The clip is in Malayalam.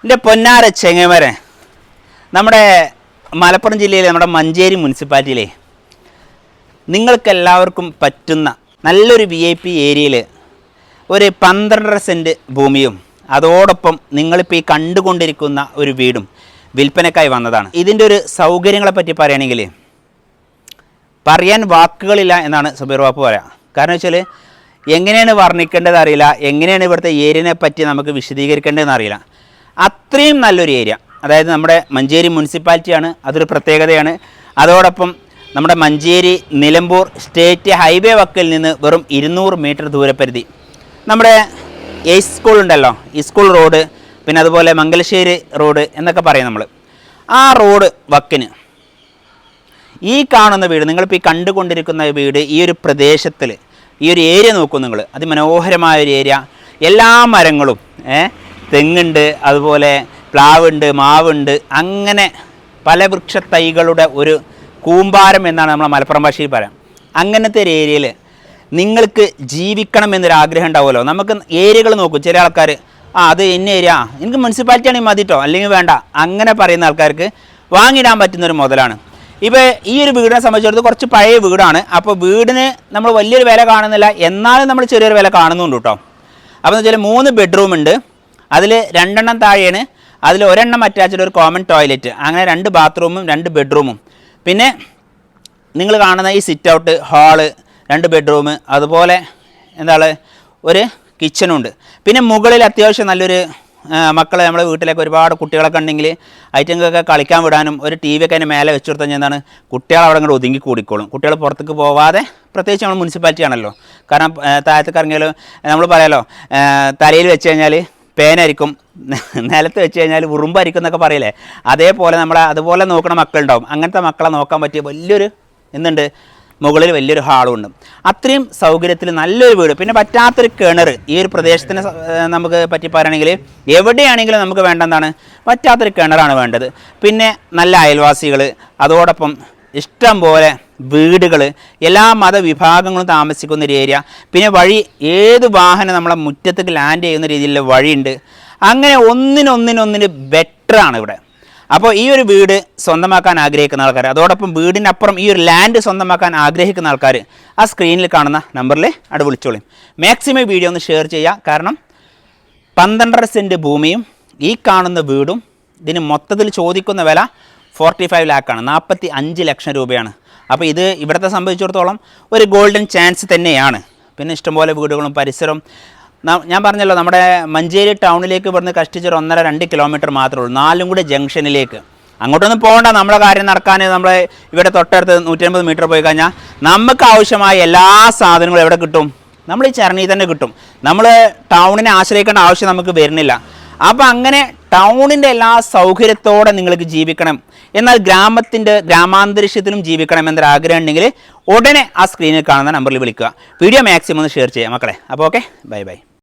എൻ്റെ പൊന്നാര ചെങ്ങമരെ നമ്മുടെ മലപ്പുറം ജില്ലയിലെ നമ്മുടെ മഞ്ചേരി മുനിസിപ്പാലിറ്റിയിലെ നിങ്ങൾക്കെല്ലാവർക്കും പറ്റുന്ന നല്ലൊരു VIP ഏരിയയിൽ ഒരു 12.5 സെൻറ്റ് ഭൂമിയും അതോടൊപ്പം നിങ്ങളിപ്പോൾ ഈ കണ്ടുകൊണ്ടിരിക്കുന്ന ഒരു വീടും വിൽപ്പനക്കായി വന്നതാണ്. ഇതിൻ്റെ ഒരു സൗകര്യങ്ങളെപ്പറ്റി പറയുകയാണെങ്കിൽ പറയാൻ വാക്കുകളില്ല എന്നാണ് സുബൈർ ബാപ്പു പറയാം. കാരണം വെച്ചാൽ എങ്ങനെയാണ് വർണ്ണിക്കേണ്ടത് അറിയില്ല, എങ്ങനെയാണ് ഇവിടുത്തെ ഏരിയനെ പറ്റി നമുക്ക് വിശദീകരിക്കേണ്ടതെന്ന് അറിയില്ല. അത്രയും നല്ലൊരു ഏരിയ, അതായത് നമ്മുടെ മഞ്ചേരി മുനിസിപ്പാലിറ്റിയാണ്, അതൊരു പ്രത്യേകതയാണ്. അതോടൊപ്പം നമ്മുടെ മഞ്ചേരി നിലമ്പൂർ സ്റ്റേറ്റ് ഹൈവേ വക്കിൽ നിന്ന് വെറും 200 മീറ്റർ ദൂരപരിധി. നമ്മുടെ സ്കൂൾ ഉണ്ടല്ലോ, ഈ സ്കൂൾ റോഡ്, പിന്നെ അതുപോലെ മംഗലശ്ശേരി റോഡ് എന്നൊക്കെ പറയും നമ്മൾ. ആ റോഡ് വക്കിന് ഈ കാണുന്ന വീട്, നിങ്ങളിപ്പോൾ ഈ കണ്ടുകൊണ്ടിരിക്കുന്ന വീട്, ഈ ഒരു പ്രദേശത്തിൽ ഈ ഒരു ഏരിയ നോക്കും നിങ്ങൾ, അതിമനോഹരമായൊരു ഏരിയ. എല്ലാ മരങ്ങളും തെങ്ങുണ്ട്, അതുപോലെ പ്ലാവുണ്ട്, മാവുണ്ട്, അങ്ങനെ പല വൃക്ഷ തൈകളുടെ ഒരു കൂമ്പാരം എന്നാണ് നമ്മൾ മലപ്പുറം ഭാഷയിൽ പറയാം. അങ്ങനത്തെ ഒരു ഏരിയയിൽ നിങ്ങൾക്ക് ജീവിക്കണം എന്നൊരാഗ്രഹം ഉണ്ടാവുമല്ലോ. നമുക്ക് ഏരിയകൾ നോക്കും ചില ആൾക്കാർ, അത് എന്ന ഏരിയ, എനിക്ക് മുനിസിപ്പാലിറ്റി ആണെങ്കിൽ മതിട്ടോ, അല്ലെങ്കിൽ വേണ്ട, അങ്ങനെ പറയുന്ന ആൾക്കാർക്ക് വാങ്ങിയിടാൻ പറ്റുന്നൊരു മുതലാണ്. ഇപ്പോൾ ഈ ഒരു വീടിനെ സംബന്ധിച്ചിടത്തോളം കുറച്ച് പഴയ വീടാണ്. അപ്പോൾ വീടിന് നമ്മൾ വലിയൊരു വില കാണുന്നില്ല, എന്നാലും നമ്മൾ ചെറിയൊരു വില കാണുന്നുണ്ട് കേട്ടോ. അപ്പോൾ എന്ന് വെച്ചാൽ 3 ബെഡ്റൂം ഉണ്ട്, അതിൽ 2 എണ്ണം താഴെയാണ്, അതിൽ 1 എണ്ണം അറ്റാച്ച്ഡ് ഒരു കോമൺ ടോയ്ലറ്റ്, അങ്ങനെ 2 ബാത്റൂമും 2 ബെഡ്റൂമും. പിന്നെ നിങ്ങൾ കാണുന്ന ഈ സിറ്റ് ഔട്ട്, ഹാള്, 2 ബെഡ്റൂം, അതുപോലെ എന്താണ് ഒരു കിച്ചണുണ്ട്. പിന്നെ മുകളിൽ അത്യാവശ്യം നല്ലൊരു മക്കളെ നമ്മുടെ വീട്ടിലേക്ക് ഒരുപാട് കുട്ടികളൊക്കെ ഉണ്ടെങ്കിൽ ഐറ്റങ്ങൾക്കൊക്കെ കളിക്കാൻ വിടാനും ഒരു TV ഒക്കെ അതിൻ്റെ മേലെ വെച്ച് കൊടുത്താൽ എന്താണ്, കുട്ടികൾ അവിടെ കൂടെ ഒതുങ്ങി കൂടിക്കോളും. കുട്ടികൾ പുറത്തേക്ക് പോവാതെ, പ്രത്യേകിച്ച് നമ്മൾ മുനിസിപ്പാലിറ്റി ആണല്ലോ. കാരണം താഴത്തേക്ക് ഇറങ്ങിയാലും നമ്മൾ പറയാലോ, തലയിൽ വെച്ച് കഴിഞ്ഞാൽ പേനായിരിക്കും, നിലത്ത് വെച്ച് കഴിഞ്ഞാൽ ഉറുമ്പായിരിക്കും എന്നൊക്കെ പറയില്ലേ, അതേപോലെ അതുപോലെ നോക്കണ മക്കളുണ്ടാവും. അങ്ങനത്തെ മക്കളെ നോക്കാൻ പറ്റിയ വലിയൊരു എന്തുണ്ട്, മുകളിൽ വലിയൊരു ഹാളും ഉണ്ട്. അത്രയും സൗകര്യത്തിൽ നല്ലൊരു വീട്. പിന്നെ പറ്റാത്തൊരു കിണർ ഈ ഒരു പ്രദേശത്തിന് നമുക്ക് പറ്റി പറയുകയാണെങ്കിൽ എവിടെയാണെങ്കിലും നമുക്ക് വേണ്ട എന്താണ്, പറ്റാത്തൊരു കിണറാണ് വേണ്ടത്. പിന്നെ നല്ല അയൽവാസികൾ, അതോടൊപ്പം ഇഷ്ടം പോലെ വീടുകൾ, എല്ലാ മതവിഭാഗങ്ങളും താമസിക്കുന്ന ഒരു ഏരിയ. പിന്നെ വഴി, ഏത് വാഹനം നമ്മളെ മുറ്റത്തേക്ക് ലാൻഡ് ചെയ്യുന്ന രീതിയിലുള്ള വഴിയുണ്ട്. അങ്ങനെ ഒന്നിനൊന്നിന് ബെറ്ററാണ് ഇവിടെ. അപ്പോൾ ഈ ഒരു വീട് സ്വന്തമാക്കാൻ ആഗ്രഹിക്കുന്ന ആൾക്കാർ, അതോടൊപ്പം വീടിനപ്പുറം ഈ ഒരു ലാൻഡ് സ്വന്തമാക്കാൻ ആഗ്രഹിക്കുന്ന ആൾക്കാർ ആ സ്ക്രീനിൽ കാണുന്ന നമ്പറിൽ അവിടെ വിളിച്ചോളൂ. മാക്സിമം വീഡിയോ ഒന്ന് ഷെയർ ചെയ്യുക. കാരണം 12.5 സെൻറ്റ് ഭൂമിയും ഈ കാണുന്ന വീടും ഇതിന് മൊത്തത്തിൽ ചോദിക്കുന്ന വില 45 ലാക്കാണ്, 45 ലക്ഷം രൂപയാണ്. അപ്പോൾ ഇത് ഇവിടുത്തെ സംബന്ധിച്ചിടത്തോളം ഒരു ഗോൾഡൻ ചാൻസ് തന്നെയാണ്. പിന്നെ ഇഷ്ടംപോലെ വീടുകളും പരിസരവും. ഞാൻ പറഞ്ഞല്ലോ, നമ്മുടെ മഞ്ചേരി ടൗണിലേക്ക് ഇവിടുന്ന് കഷ്ടിച്ചൊരു 1.5-2 കിലോമീറ്റർ മാത്രമേ ഉള്ളൂ, 4 കൂടെ ജംഗ്ഷനിലേക്ക്. അങ്ങോട്ടൊന്നും പോകണ്ട, നമ്മളെ കാര്യം നടക്കാൻ നമ്മളെ ഇവിടെ തൊട്ടടുത്ത് 150 മീറ്റർ പോയി കഴിഞ്ഞാൽ നമുക്ക് ആവശ്യമായ എല്ലാ സാധനങ്ങളും എവിടെ കിട്ടും, നമ്മൾ ഈ ചരണി തന്നെ കിട്ടും. നമ്മൾ ടൗണിനെ ആശ്രയിക്കേണ്ട ആവശ്യം നമുക്ക് വരുന്നില്ല. അപ്പോൾ അങ്ങനെ ടൗണിൻ്റെ എല്ലാ സൗകര്യത്തോടെ നിങ്ങൾക്ക് ജീവിക്കണം, എന്നാൽ ഗ്രാമാന്തരീക്ഷത്തിലും ജീവിക്കണം എന്നൊരാഗ്രഹം ഉണ്ടെങ്കിൽ ഉടനെ ആ സ്ക്രീനിൽ കാണുന്ന നമ്പറിൽ വിളിക്കുക. വീഡിയോ മാക്സിമം ഒന്ന് ഷെയർ ചെയ്യാം മക്കളെ. അപ്പോൾ ഓക്കെ, ബൈ.